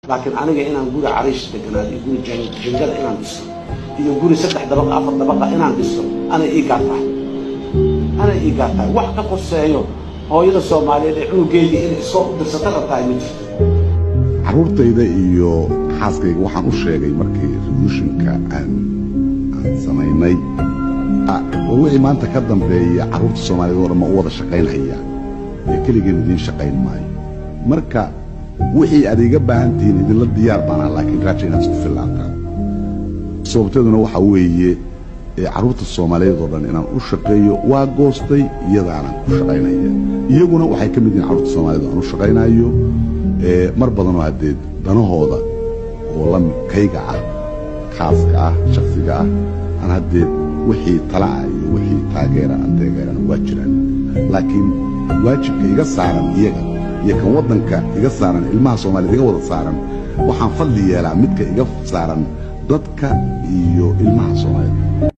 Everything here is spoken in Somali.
لكن أنا جاي هنا نقول عريش تجناد يقول جنجل هنا بس يقول 6 دقائق 4 دقائق هنا بس أنا إيه قاطع أنا إيه قاطع واحد قصة يوم هو يلا الصومالي اللي عنو جيدي إلى الصوت درستها تايمج caruurtayda iyo xaaskayga waxaan u sheegay markii revolutionka aan samaynay wixii maanta ka dambeeya caruurta Soomaaliyeed oo dhan ma wada shaqaynayaan ee kaligeed idin shaqayn maayo marka wixii aad iga baahantiin idin la diyaar baan laakiin raajay inaad isku filaataan sababteeduna waxa weeye caruurta Soomaaliyeed oo dhan inaan u shaqeeyo waa goostay iyadaana ku shaqaynaya iyaguna waxay ka mid yihiin caruurta Soomaaliyeed oo aan u shaqaynayo mar badan oo hadeed danahooda oo la kayga ah khaaska ah shakhsiga ah aan hadeed wixii talaa iyo wixii taageera aan taageerana waa jiraan laakiin waajibka iga saaran iyaga iyo kan wadanka iga saaran ilmaha Soomaaliyeed iga wada saaran waxaan fadli yeelaa midka iga saaran dadka iyo ilmaha Soomaaliyeed